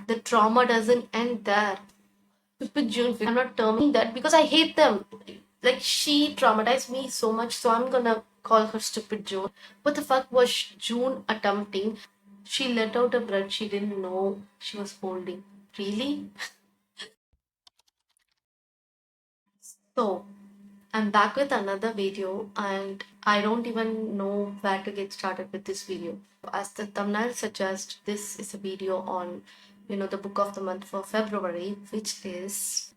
The trauma doesn't end there. Stupid June. I'm not terming that because I hate them. Like, she traumatized me so much, so I'm gonna call her Stupid June. What the fuck was June attempting? She let out a breath she didn't know she was holding. Really? So, I'm back with another video, and I don't even know where to get started with this video. As the thumbnail suggests, this is a video on, the book of the month for February, which is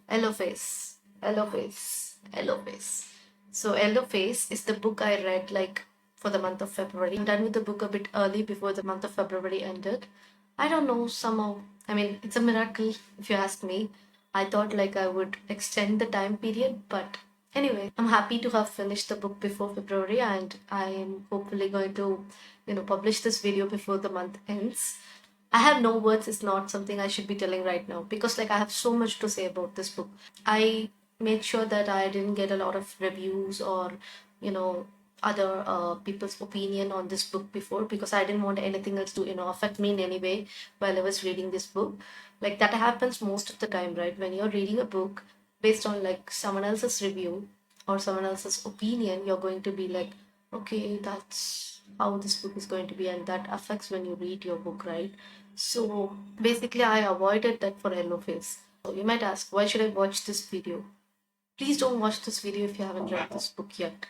Yellowface. Yellowface. Yellowface. So Yellowface is the book I read like for the month of February. I'm done with the book a bit early before the month of February ended. I don't know, somehow. I mean, it's a miracle if you ask me. I thought like I would extend the time period, but anyway, I'm happy to have finished the book before February, and I am hopefully going to, publish this video before the month ends. I have no words is not something I should be telling right now, because like I have so much to say about this book. I made sure that I didn't get a lot of reviews or, you know, other people's opinion on this book before, because I didn't want anything else to, affect me in any way while I was reading this book. Like that happens most of the time, right? When you're reading a book based on like someone else's review or someone else's opinion, you're going to be like, okay, that's how this book is going to be, and that affects when you read your book, right? So basically, I avoided that for Yellowface. So you might ask, why should I watch this video? Please don't watch this video if you haven't read this book yet.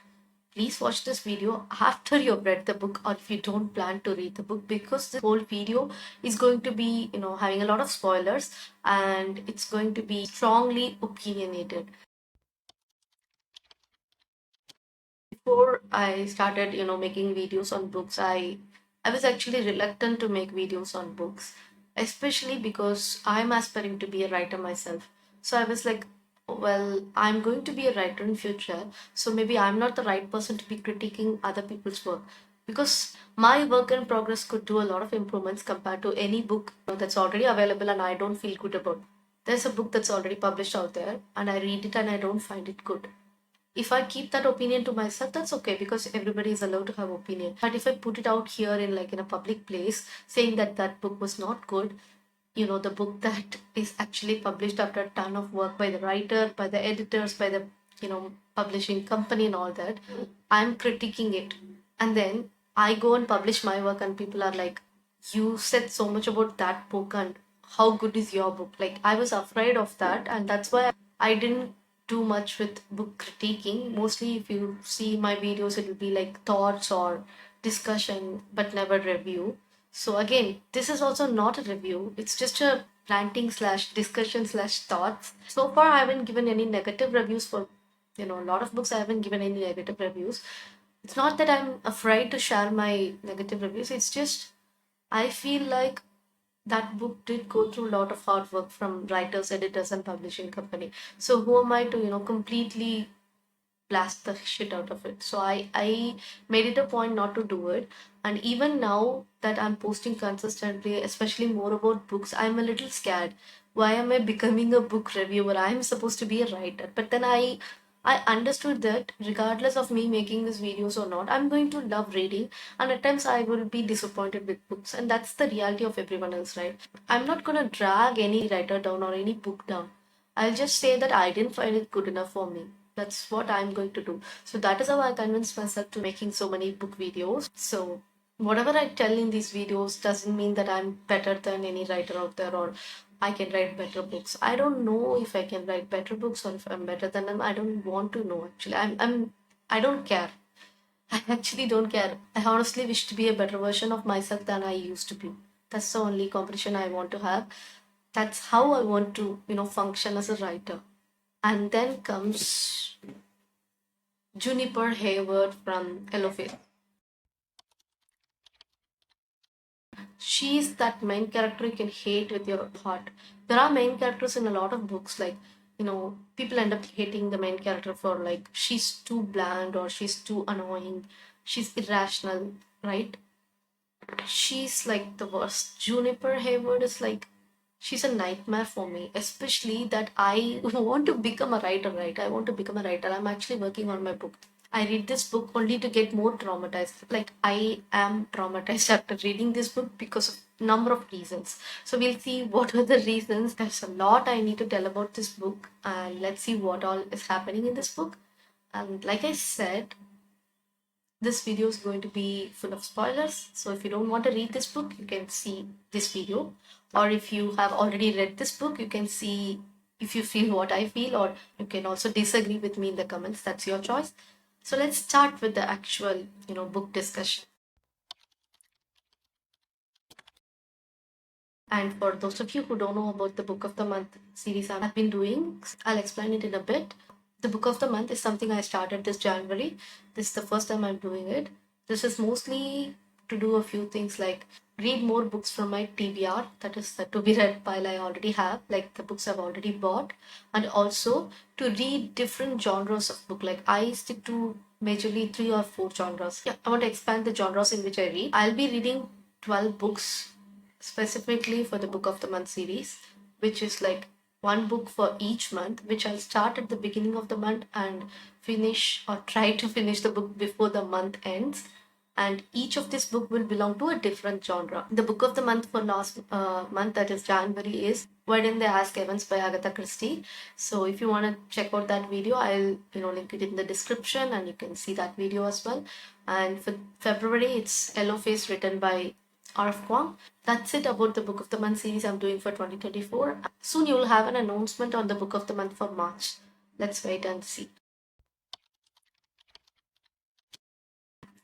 Please watch this video after you've read the book, or if you don't plan to read the book, because this whole video is going to be, having a lot of spoilers, and it's going to be strongly opinionated. Before I started, making videos on books, I was actually reluctant to make videos on books, especially because I'm aspiring to be a writer myself. So I was like, well, I'm going to be a writer in future, so maybe I'm not the right person to be critiquing other people's work, because my work in progress could do a lot of improvements compared to any book that's already available and I don't feel good about. There's a book that's already published out there and I read it and I don't find it good. If I keep that opinion to myself, that's okay, because everybody is allowed to have opinion. But if I put it out here in like in a public place saying that that book was not good, the book that is actually published after a ton of work by the writer, by the editors, by the publishing company and all that, I'm critiquing it. And then I go and publish my work and people are like, you said so much about that book, and how good is your book? Like I was afraid of that, and that's why I didn't do much with book critiquing. Mostly if you see my videos, it will be like thoughts or discussion, but never review. So again, this is also not a review. It's just a ranting slash discussion slash thoughts. So far, I haven't given any negative reviews for, a lot of books. I haven't given any negative reviews. It's not that I'm afraid to share my negative reviews. It's just I feel like that book did go through a lot of hard work from writers, editors, and publishing company. So who am I to, completely blast the shit out of it? So I made it a point not to do it. And even now that I'm posting consistently, especially more about books, I'm a little scared. Why am I becoming a book reviewer? I'm supposed to be a writer. But then I understood that regardless of me making these videos or not, I'm going to love reading, and at times I will be disappointed with books, and that's the reality of everyone else, right? I'm not gonna drag any writer down or any book down. I'll just say that I didn't find it good enough for me. That's what I'm going to do. So that is how I convinced myself to making so many book videos. So whatever I tell in these videos doesn't mean that I'm better than any writer out there, or I can write better books. I don't know if I can write better books or if I'm better than them. I don't want to know actually. I don't care. I actually don't care. I honestly wish to be a better version of myself than I used to be. That's the only competition I want to have. That's how I want to, function as a writer. And then comes Juniper Hayward from Yellowface. She's that main character you can hate with your heart. There are main characters in a lot of books, like, people end up hating the main character for like she's too bland or she's too annoying, she's irrational, right? She's like the worst. Juniper Hayward is like, she's a nightmare for me, especially that I want to become a writer, right? I want to become a writer. I'm actually working on my book. I read this book only to get more traumatized. Like I am traumatized after reading this book because of number of reasons. So we'll see what are the reasons. There's a lot I need to tell about this book, and let's see what all is happening in this book. And like I said, this video is going to be full of spoilers. So if you don't want to read this book, you can see this video. Or if you have already read this book, you can see if you feel what I feel, or you can also disagree with me in the comments. That's your choice. So let's start with the actual, book discussion. And for those of you who don't know about the Book of the Month series I've been doing, I'll explain it in a bit. The Book of the Month is something I started this January. This is the first time I'm doing it. This is mostly to do a few things like read more books from my TBR, that is the to be read pile I already have, like the books I've already bought, and also to read different genres of book. Like I stick to majorly 3 or 4 genres. Yeah, I want to expand the genres in which I read. I'll be reading 12 books specifically for the Book of the Month series, which is like one book for each month, which I'll start at the beginning of the month and finish or try to finish the book before the month ends. And each of this book will belong to a different genre. The book of the month for last month, that is January, is Why Didn't They Ask Evans by Agatha Christie. So if you want to check out that video, I'll link it in the description, and you can see that video as well. And for February, it's Yellowface, written by R.F Kuang. That's it about the Book of the Month series I'm doing for 2024. Soon you will have an announcement on the Book of the Month for March. Let's wait and see.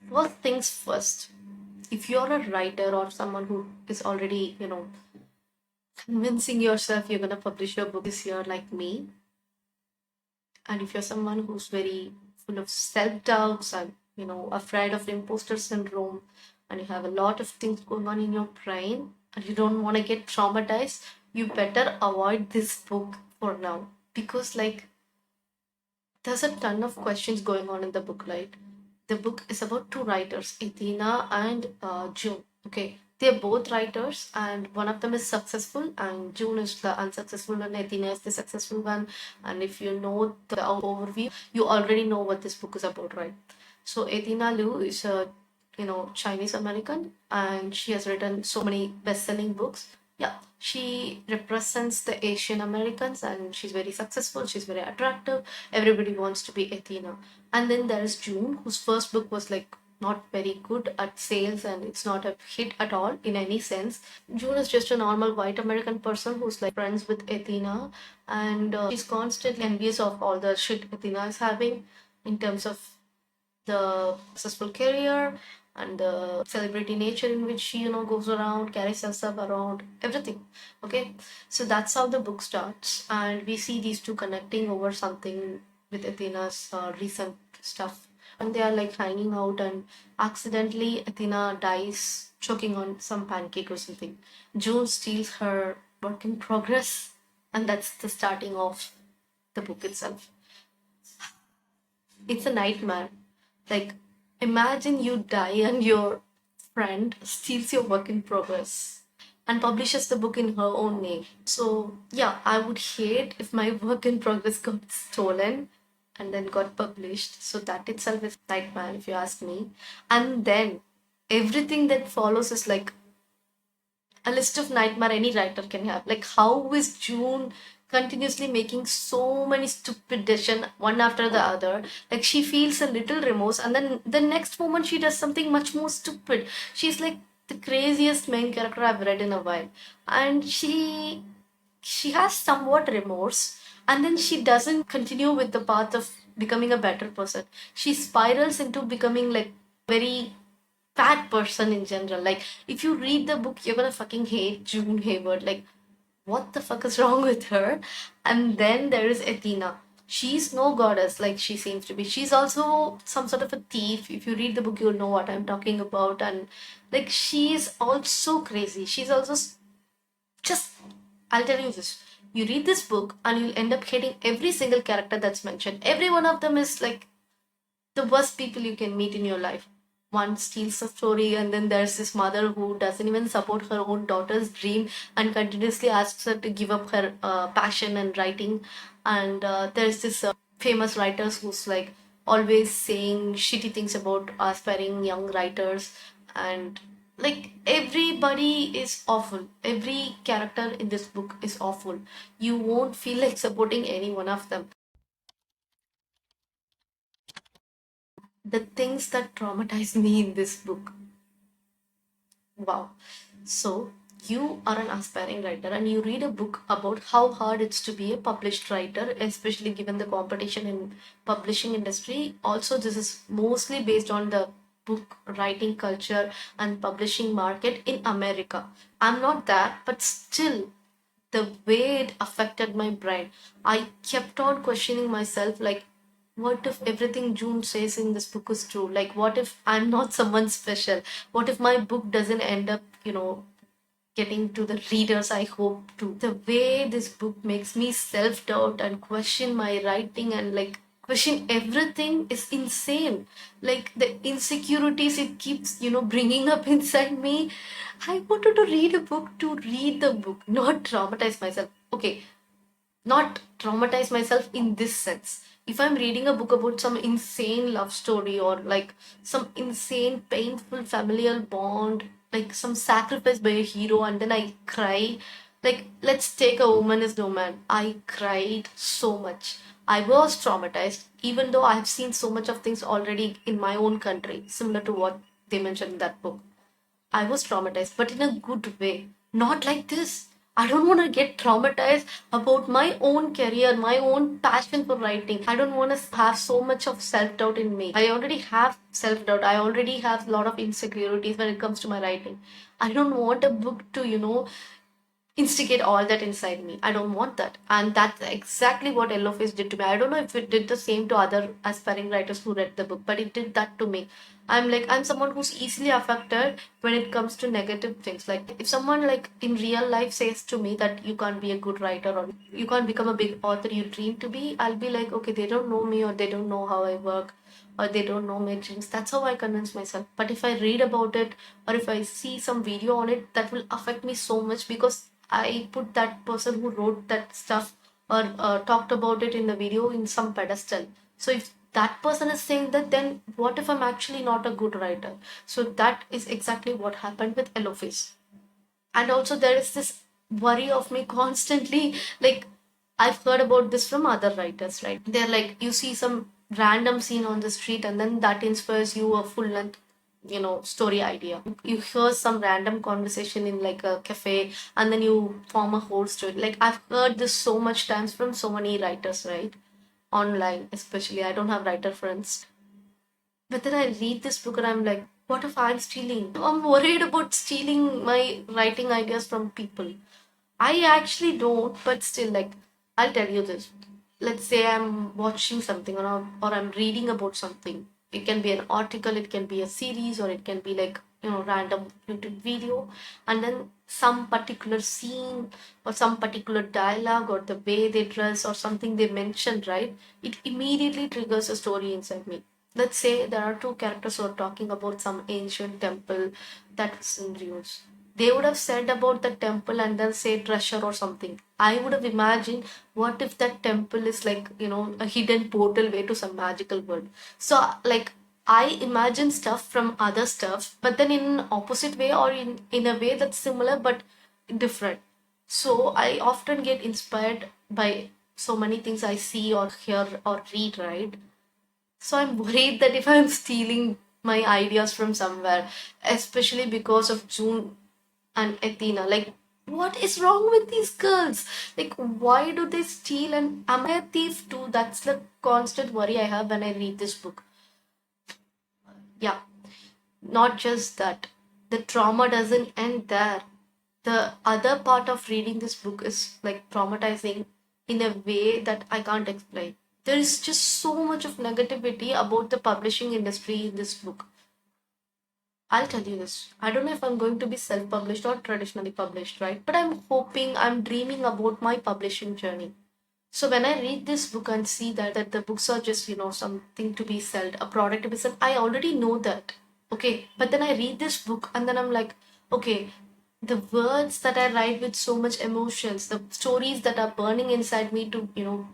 First things first, if you're a writer or someone who is already, convincing yourself you're going to publish your book this year like me, and if you're someone who's very full of self-doubts and, afraid of imposter syndrome, and you have a lot of things going on in your brain and you don't want to get traumatized, you better avoid this book for now. Because like there's a ton of questions going on in the book, right? The book is about two writers, Athena and June. Okay, they're both writers, and one of them is successful, and June is the unsuccessful one. Athena is the successful one. And if you know the overview, you already know what this book is about, right? So Athena Liu is a Chinese American, and she has written so many best-selling books. Yeah, she represents the Asian Americans, and she's very successful, she's very attractive, everybody wants to be Athena. And then there is June, whose first book was like not very good at sales, and it's not a hit at all in any sense. June is just a normal white American person who's like friends with Athena, and she's constantly envious of all the shit Athena is having in terms of the successful career and the celebrity nature in which she goes around, carries herself around, everything. Okay, so that's how the book starts, and we see these two connecting over something with Athena's recent stuff. And they are like hanging out, and accidentally Athena dies choking on some pancake or something. June steals her work in progress, and that's the starting of the book itself. It's a nightmare. Like, imagine you die and your friend steals your work in progress and publishes the book in her own name. So, yeah, I would hate if my work in progress got stolen and then got published. So, that itself is a nightmare, if you ask me. And then everything that follows is like a list of nightmare any writer can have. Like, how is June continuously making so many stupid decisions one after the other? Like, she feels a little remorse, and then the next moment she does something much more stupid. She's like the craziest main character I've read in a while, and she has somewhat remorse, and then she doesn't continue with the path of becoming a better person. She spirals into becoming like very bad person in general. Like, if you read the book, you're gonna fucking hate June Hayward. Like, what the fuck is wrong with her? And then there is Athena. She's no goddess like she seems to be. She's also some sort of a thief. If you read the book, you'll know what I'm talking about. And like, she's also crazy. She's also just, I'll tell you this. You read this book and you'll end up hating every single character that's mentioned. Every one of them is like the worst people you can meet in your life. One steals a story, and then there's this mother who doesn't even support her own daughter's dream and continuously asks her to give up her passion and writing. And there's this famous writer who's like always saying shitty things about aspiring young writers. And like everybody is awful. Every character in this book is awful. You won't feel like supporting any one of them. The things that traumatized me in this book. Wow. So, you are an aspiring writer and you read a book about how hard it's to be a published writer, especially given the competition in publishing industry. Also, this is mostly based on the book writing culture and publishing market in America. I'm not that, but still the way it affected my brain, I kept on questioning myself like, what if everything June says in this book is true? Like, what if I'm not someone special? What if my book doesn't end up, getting to the readers I hope to? The way this book makes me self doubt and question my writing and like question everything is insane. Like the insecurities it keeps, bringing up inside me. I wanted to read a book to read the book, not traumatize myself. Okay, not traumatize myself in this sense. If I'm reading a book about some insane love story or like some insane painful familial bond, like some sacrifice by a hero, and then I cry, like let's take a woman is no man. I cried so much. I was traumatized, even though I have seen so much of things already in my own country, similar to what they mentioned in that book. I was traumatized, but in a good way. Not like this. I don't want to get traumatized about my own career, my own passion for writing. I don't want to have so much of self doubt in me. I already have self doubt. I already have a lot of insecurities when it comes to my writing. I don't want a book to, instigate all that inside me. I don't want that. And that's exactly what Yellowface did to me. I don't know if it did the same to other aspiring writers who read the book, but it did that to me. I'm someone who's easily affected when it comes to negative things. Like if someone like in real life says to me that you can't be a good writer or you can't become a big author you dream to be, I'll be like, okay, they don't know me or they don't know how I work or they don't know my dreams. That's how I convince myself. But if I read about it or if I see some video on it, that will affect me so much because I put that person who wrote that stuff or talked about it in the video in some pedestal. So if that person is saying that, then what if I'm actually not a good writer? So that is exactly what happened with Yellowface. And also there is this worry of me constantly, like I've heard about this from other writers, right? They're like, you see some random scene on the street and then that inspires you a full length, story idea. You hear some random conversation in like a cafe and then you form a whole story. Like I've heard this so much times from so many writers, right? Online especially, I don't have writer friends, but then I read this book and I'm like, what if I'm stealing? I'm worried about stealing my writing ideas from people. I actually don't, but still, like, I'll tell you this. Let's say I'm watching something or I'm reading about something. It can be an article, it can be a series, or it can be like, random YouTube video. And then some particular scene or some particular dialogue or the way they dress or something they mentioned, right? It immediately triggers a story inside me. Let's say there are two characters who are talking about some ancient temple that's in ruins. They would have said about the temple and then say treasure or something. I would have imagined what if that temple is like, a hidden portal way to some magical world. So, like, I imagine stuff from other stuff, but then in an opposite way or in a way that's similar but different. So, I often get inspired by so many things I see or hear or read, right? So I'm worried that if I'm stealing my ideas from somewhere, especially because of June and Athena, like what is wrong with these girls? Like why do they steal and am I a thief too? That's the constant worry I have when I read this book. Yeah, not just that. The trauma doesn't end there. The other part of reading this book is like traumatizing in a way that I can't explain. There is just so much of negativity about the publishing industry in this book. I'll tell you this. I don't know if I'm going to be self published or traditionally published, right? But I'm hoping, I'm dreaming about my publishing journey. So when I read this book and see that the books are just, something to be sold, a product to be sold, I already know that. Okay. But then I read this book and then I'm like, okay, the words that I write with so much emotions, the stories that are burning inside me to,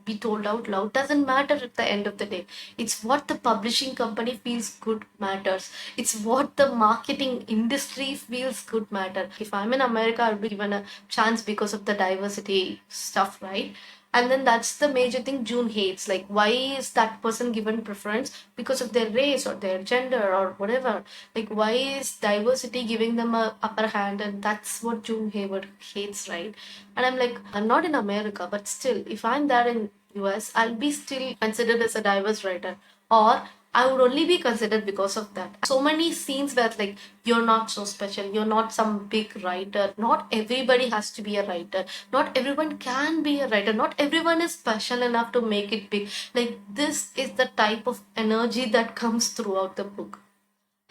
be told out loud, doesn't matter at the end of the day. It's what the publishing company feels good matters. It's what the marketing industry feels good matter. If I'm in America, I'll be given a chance because of the diversity stuff, right? And then that's the major thing June hates. Like, why is that person given preference? Because of their race or their gender or whatever. Like, why is diversity giving them a upper hand? And that's what June Hayward hates, right? And I'm like, I'm not in America, but still, if I'm there in US, I'll be still considered as a diverse writer. Or I would only be considered because of that. So many scenes where like you're not so special, you're not some big writer. Not everybody has to be a writer. Not everyone can be a writer. Not everyone is special enough to make it big. Like this is the type of energy that comes throughout the book,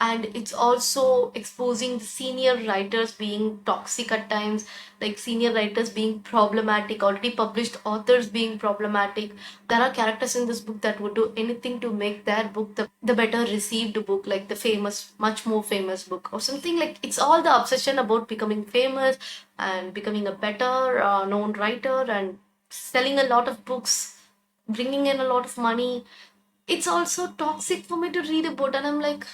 and it's also exposing the senior writers being toxic at times, like senior writers being problematic, already published authors being problematic. There are characters in this book that would do anything to make their book the better received book, like the famous, much more famous book or something. Like it's all the obsession about becoming famous and becoming a better known writer and selling a lot of books, bringing in a lot of money. It's also toxic for me to read about, and I'm like,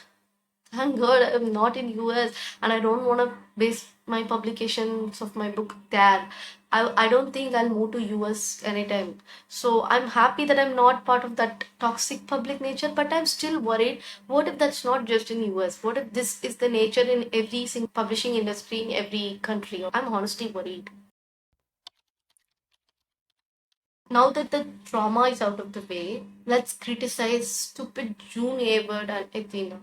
thank God I'm not in US and I don't want to base my publications of my book there. I don't think I'll move to US anytime. So I'm happy that I'm not part of that toxic public nature, but I'm still worried. What if that's not just in US? What if this is the nature in every single publishing industry in every country? I'm honestly worried. Now that the trauma is out of the way, let's criticize stupid June Hayward and Athena.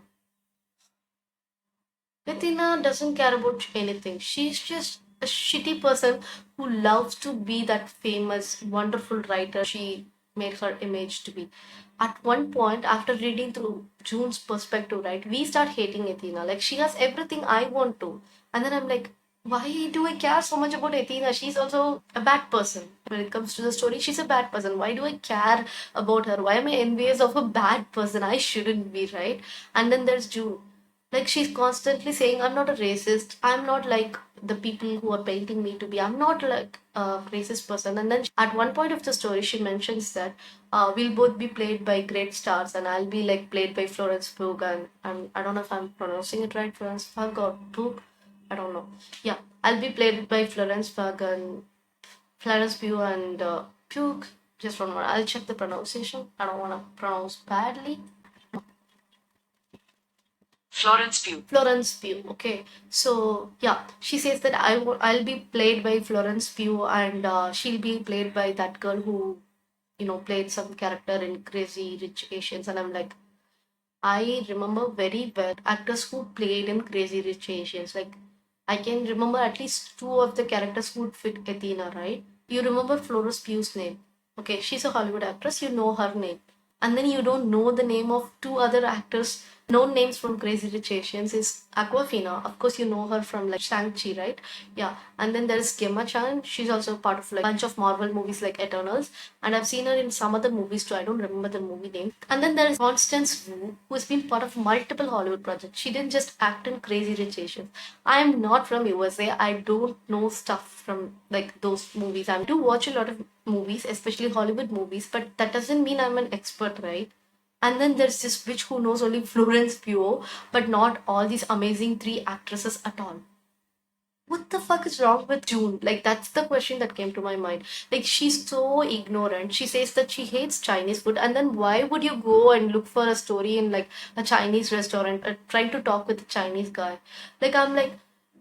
Athena doesn't care about anything. She's just a shitty person who loves to be that famous, wonderful writer she made her image to be. At one point, after reading through June's perspective, right, we start hating Athena. Like, she has everything I want to. And then I'm like, why do I care so much about Athena? She's also a bad person. When it comes to the story, she's a bad person. Why do I care about her? Why am I envious of a bad person? I shouldn't be, right? And then there's June, like she's constantly saying, I'm not a racist, I'm not like the people who are painting me to be, I'm not like a racist person. And then at one point of the story she mentions that we'll both be played by great stars and I'll be like played by Florence Pugh, and I don't know if I'm pronouncing it right, Florence Pugh or Pugh, I don't know. Yeah, I'll be played by Florence Pugh and Florence Pugh and Pugh. Just one more, I'll check the pronunciation, I don't want to pronounce badly. Florence Pugh. Florence Pugh. Okay. So yeah, she says that I'll be played by Florence Pugh and she'll be played by that girl who played some character in Crazy Rich Asians, and I'm like, I remember very well actors who played in Crazy Rich Asians. Like, I can remember at least two of the characters who would fit Athena, right? You remember Florence Pugh's name. Okay, she's a Hollywood actress, you know her name. And then you don't know the name of two other actors. Known names from Crazy Rich Asians is Aquafina. Of course, you know her from like Shang-Chi, right? Yeah. And then there's Gemma Chan. She's also part of like a bunch of Marvel movies like Eternals. And I've seen her in some other movies too. I don't remember the movie name. And then there's Constance Wu, who has been part of multiple Hollywood projects. She didn't just act in Crazy Rich Asians. I am not from USA. I don't know stuff from like those movies. I do watch a lot of movies, especially Hollywood movies, but that doesn't mean I'm an expert, right? And then there's this bitch who knows only Florence Pugh, but not all these amazing three actresses at all. What the fuck is wrong with June? Like, that's the question that came to my mind. Like, she's so ignorant. She says that she hates Chinese food, and then why would you go and look for a story in like a Chinese restaurant, trying to talk with a Chinese guy? Like, I'm like,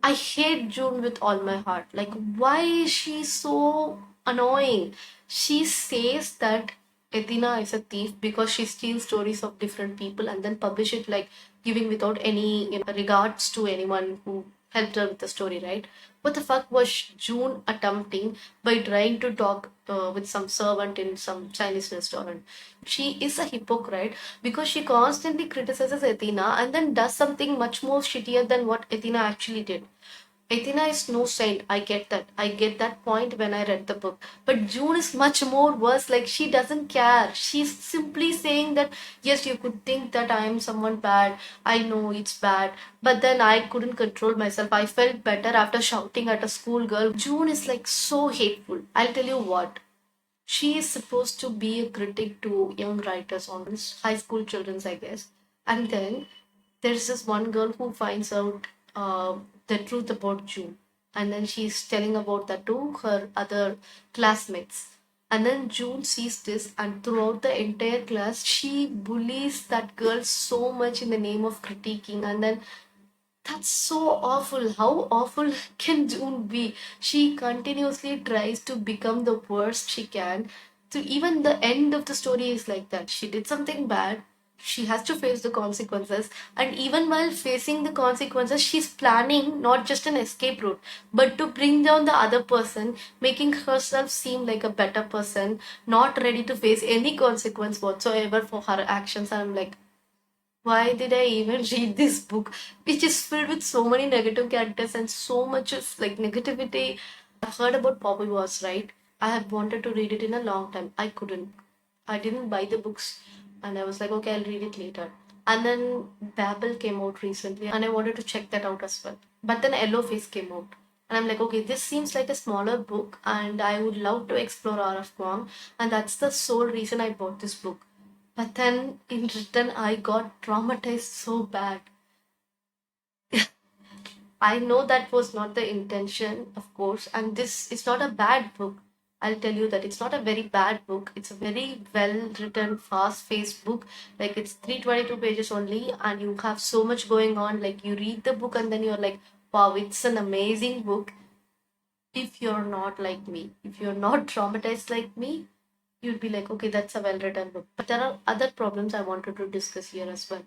I hate June with all my heart. Like, why is she so annoying? She says that Athena is a thief because she steals stories of different people and then publish it, like giving without any regards to anyone who helped her with the story, right? What the fuck was June attempting by trying to talk with some servant in some Chinese restaurant? She is a hypocrite because she constantly criticizes Athena and then does something much more shittier than what Athena actually did. Athena is no saint. I get that. I get that point when I read the book. But June is much more worse. Like, she doesn't care. She's simply saying that, yes, you could think that I am someone bad. I know it's bad. But then I couldn't control myself. I felt better after shouting at a schoolgirl. June is like so hateful. I'll tell you what. She is supposed to be a critic to young writers on high school children's, I guess. And then there's this one girl who finds out the truth about June, and then she's telling about that to her other classmates. And then June sees this, and throughout the entire class, she bullies that girl so much in the name of critiquing. And then that's so awful. How awful can June be? She continuously tries to become the worst she can. So even the end of the story is like that. She did something bad. She has to face the consequences. And even while facing the consequences, she's planning not just an escape route, but to bring down the other person, making herself seem like a better person, not ready to face any consequence whatsoever for her actions. And I'm like, why did I even read this book, which is filled with so many negative characters and so much of like negativity? I've heard about Poppy Wars, right? I have wanted to read it in a long time. I couldn't. I didn't buy the books, and I was like, okay, I'll read it later. And then Babel came out recently, and I wanted to check that out as well. But then Yellowface came out. And I'm like, okay, this seems like a smaller book, and I would love to explore R.F Kuang, and that's the sole reason I bought this book. But then in return, I got traumatized so bad. I know that was not the intention, of course, and this is not a bad book. I'll tell you that it's not a very bad book. It's a very well written, fast paced book. Like, it's 322 pages only, and you have so much going on. Like, you read the book, and then you're like, wow, it's an amazing book. If you're not like me, if you're not traumatized like me, you'd be like, okay, that's a well written book. But there are other problems I wanted to discuss here as well.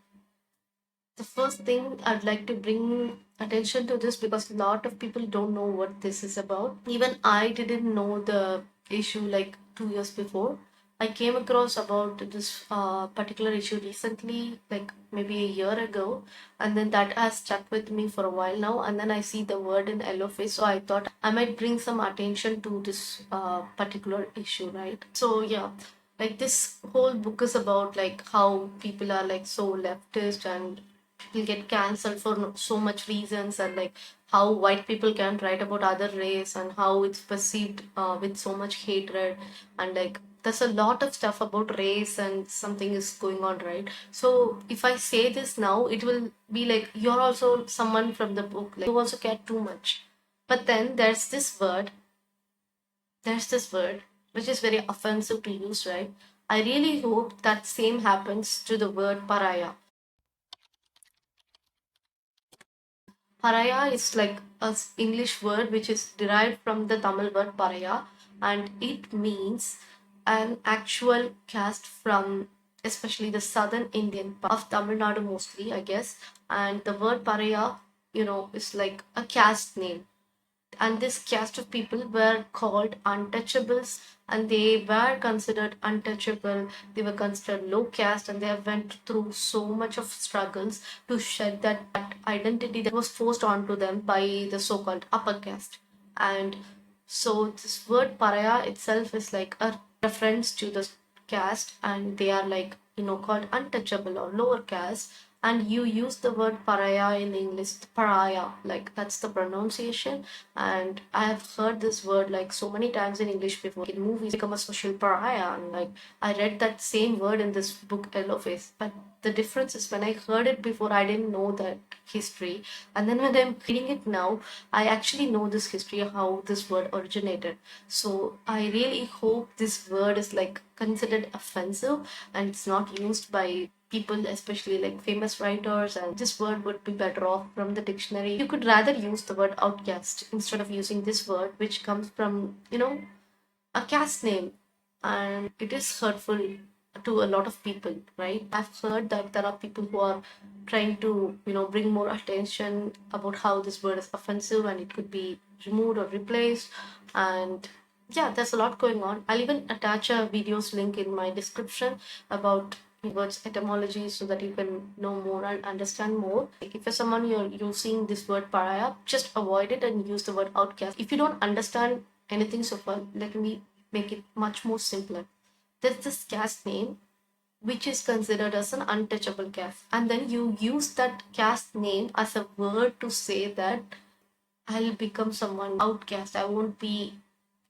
The first thing I'd like to bring attention to this, because a lot of people don't know what this is about. Even I didn't know the issue like 2 years before. I came across about this particular issue recently, like maybe a year ago, and then that has stuck with me for a while now. And then I see the word in Yellowface, so I thought I might bring some attention to this particular issue, right? So yeah, like this whole book is about like how people are like so leftist, and people get cancelled for so much reasons, and like how white people can write about other race and how it's perceived with so much hatred. And like there's a lot of stuff about race, and something is going on, right? So if I say this now, it will be like you're also someone from the book, like you also care too much. But then there's this word which is very offensive to use, right? I really hope that same happens to the word pariah. Pariah is like a English word which is derived from the Tamil word Pariah, and it means an actual caste from especially the southern Indian part of Tamil Nadu mostly, I guess. And the word Pariah, is like a caste name, and this caste of people were called untouchables, and they were considered untouchable. They were considered low caste, and they have went through so much of struggles to shed that identity that was forced onto them by the so-called upper caste. And so this word pariah itself is like a reference to the caste, and they are like called untouchable or lower caste. And you use the word pariah in English, pariah, like that's the pronunciation. And I have heard this word like so many times in English before. In movies, become a social pariah, and like I read that same word in this book, Yellowface. But the difference is when I heard it before, I didn't know that history, and then when I'm reading it now, I actually know this history, how this word originated. So I really hope this word is like considered offensive, and it's not used by people, especially like famous writers, and this word would be better off from the dictionary. You could rather use the word outcast instead of using this word, which comes from, a caste name, and it is hurtful to a lot of people, right? I've heard that there are people who are trying to, bring more attention about how this word is offensive and it could be removed or replaced. And yeah, there's a lot going on. I'll even attach a videos link in my description about words etymology so that you can know more and understand more. Like if you're someone you're using this word pariah, just avoid it and use the word outcast. If you don't understand anything so far, let me make it much more simpler. There's this caste name which is considered as an untouchable caste, and then you use that caste name as a word to say that I'll become someone outcast. I won't be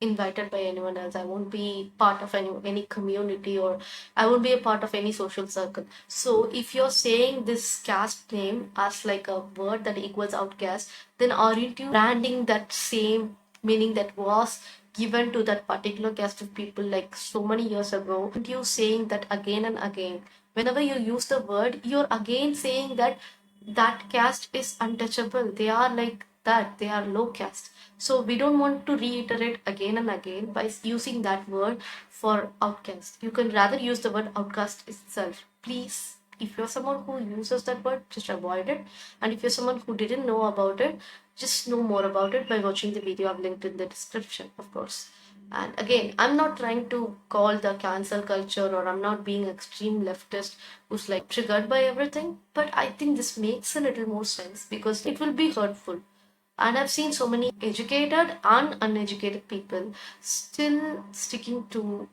invited by anyone else. I won't be part of any community, or I won't be a part of any social circle. So if you're saying this caste name as like a word that equals outcast, then aren't you branding that same meaning that was given to that particular caste of people like so many years ago? And you saying that again and again. Whenever you use the word, you're again saying that that caste is untouchable. They are like that. They are low caste. So we don't want to reiterate again and again by using that word for outcast. You can rather use the word outcast itself. Please, if you're someone who uses that word, just avoid it. And if you're someone who didn't know about it, just know more about it by watching the video I've linked in the description, of course. And again, I'm not trying to call the cancel culture, or I'm not being extreme leftist who's like triggered by everything, but I think this makes a little more sense because it will be hurtful. And I've seen so many educated and uneducated people still sticking to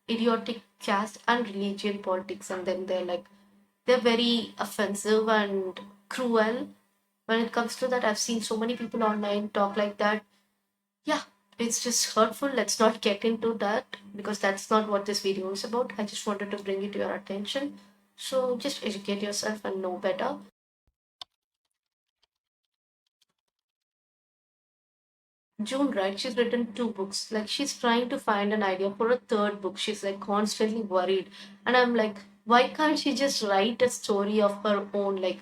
idiotic caste and religion politics, and then they're very offensive and cruel when it comes to that. I've seen so many people online talk like that. Yeah, it's just hurtful. Let's not get into that because that's not what this video is about. I just wanted to bring it to your attention. So just educate yourself and know better. June, right? She's written two books. Like she's trying to find an idea for a third book. She's like constantly worried. And I'm like, why can't she just write a story of her own? Like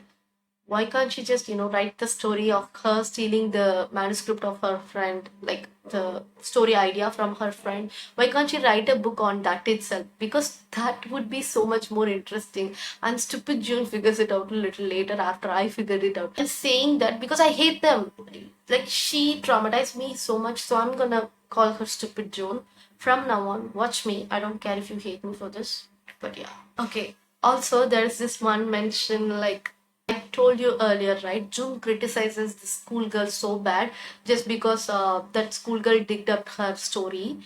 why can't she just write the story of her stealing the manuscript of her friend, like the story idea from her friend? Why can't she write a book on that itself? Because that would be so much more interesting. And stupid June figures it out a little later after I figured it out. And saying that because I hate them, like she traumatized me so much, so I'm gonna call her stupid June from now on. Watch me, I don't care if you hate me for this, but yeah. Okay, also there's this one mention, like I told you earlier, right? June criticizes the schoolgirl so bad just because that schoolgirl digged up her story.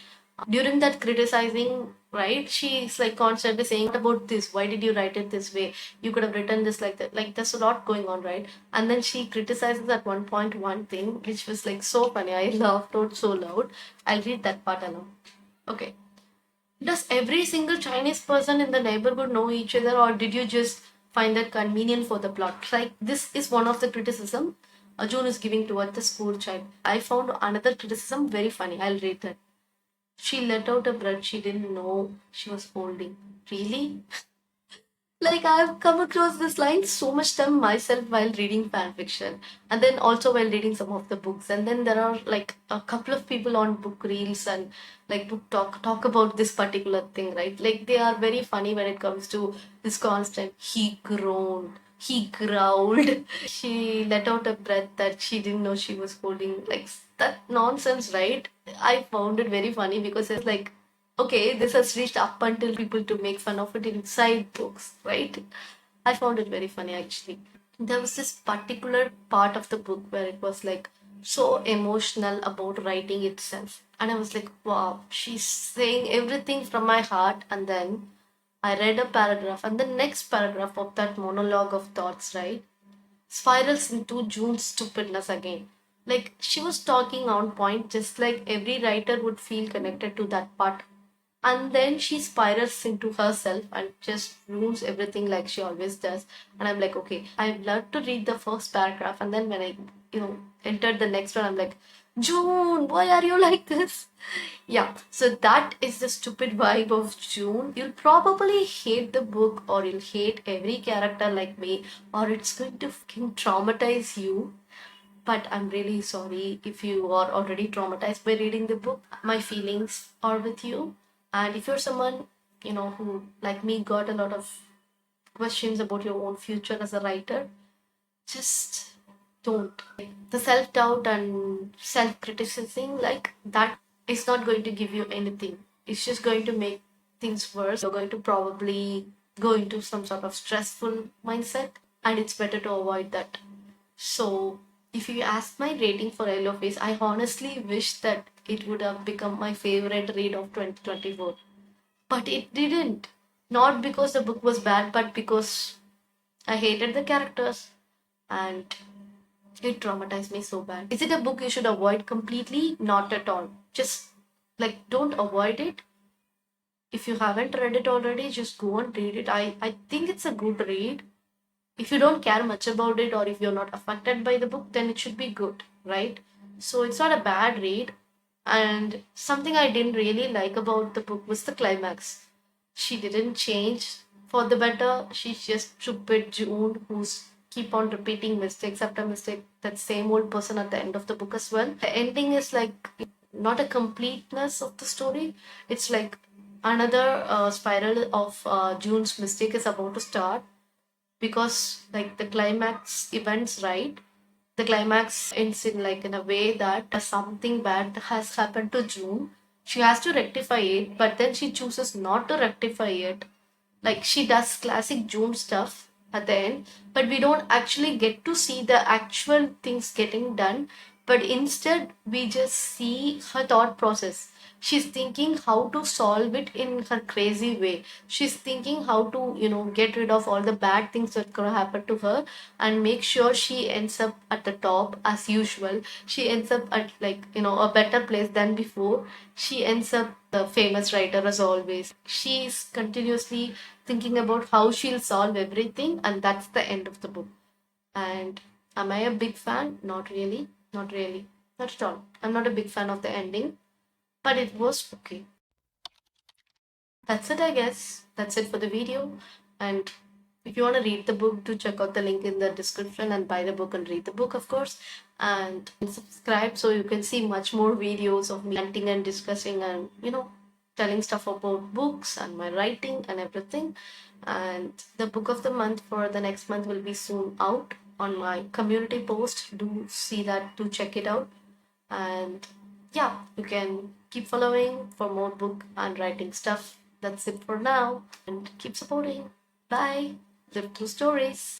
During that criticizing, right, she's like constantly saying, what about this? Why did you write it this way? You could have written this like that. Like, there's a lot going on, right? And then she criticizes at one point one thing, which was like so funny. I laughed out so loud. I'll read that part alone. Okay. Does every single Chinese person in the neighborhood know each other, or did you just find that convenient for the plot? Like, this is one of the criticism Arjun is giving toward the school child. I found another criticism very funny. I'll read that. She let out a breath she didn't know she was holding. Really? Like I've come across this line so much time myself while reading fan fiction, and then also while reading some of the books. And then there are like a couple of people on book reels and like book talk about this particular thing, right? Like they are very funny when it comes to this constant he groaned, he growled, she let out a breath that she didn't know she was holding. Like that nonsense, right? I found it very funny because it's like, okay, this has reached up until people to make fun of it inside books, right? I found it very funny actually. There was this particular part of the book where it was like so emotional about writing itself. And I was like, wow, she's saying everything from my heart. And then I read a paragraph, and the next paragraph of that monologue of thoughts, right, spirals into June's stupidness again. Like she was talking on point, just like every writer would feel connected to that part, and then she spirals into herself and just ruins everything like she always does. And I'm like, okay, I've learned to read the first paragraph, and then when I entered the next one, I'm like, June, why are you like this? Yeah, so that is the stupid vibe of June. You'll probably hate the book, or you'll hate every character like me, or it's going to fucking traumatize you. But I'm really sorry if you are already traumatized by reading the book. My feelings are with you. And if you're someone, who, like me, got a lot of questions about your own future as a writer, just don't. The self doubt and self criticism, like that, is not going to give you anything. It's just going to make things worse. You're going to probably go into some sort of stressful mindset, and it's better to avoid that. So, if you ask my rating for Yellowface, I honestly wish that it would have become my favorite read of 2024. But it didn't. Not because the book was bad, but because I hated the characters and it traumatized me so bad. Is it a book you should avoid completely? Not at all. Just like don't avoid it. If you haven't read it already, just go and read it. I think it's a good read. If you don't care much about it or if you're not affected by the book, then it should be good, right? So it's not a bad read. And something I didn't really like about the book was the climax. She didn't change for the better. She's just stupid June who's keep on repeating mistakes after mistake. That same old person at the end of the book as well. The ending is like not a completeness of the story. It's like another spiral of June's mistake is about to start, because like the climax events, right, the climax ends in like in a way that something bad has happened to June. She has to rectify it, but then she chooses not to rectify it. Like she does classic June stuff at the end, but we don't actually get to see the actual things getting done. But instead, we just see her thought process. She's thinking how to solve it in her crazy way. She's thinking how to, get rid of all the bad things that could happen to her and make sure she ends up at the top as usual. She ends up at like, a better place than before. She ends up the famous writer as always. She's continuously thinking about how she'll solve everything, and that's the end of the book. And am I a big fan? Not really. Not really. Not at all. I'm not a big fan of the ending, but it was okay. That's it, I guess. That's it for the video. And if you want to read the book, do check out the link in the description and buy the book and read the book, of course. And subscribe so you can see much more videos of me ranting and discussing and, telling stuff about books and my writing and everything. And the book of the month for the next month will be soon out on my community post. Do see that, do check it out. And yeah, you can keep following for more book and writing stuff. That's it for now. And keep supporting. Bye. Live through stories.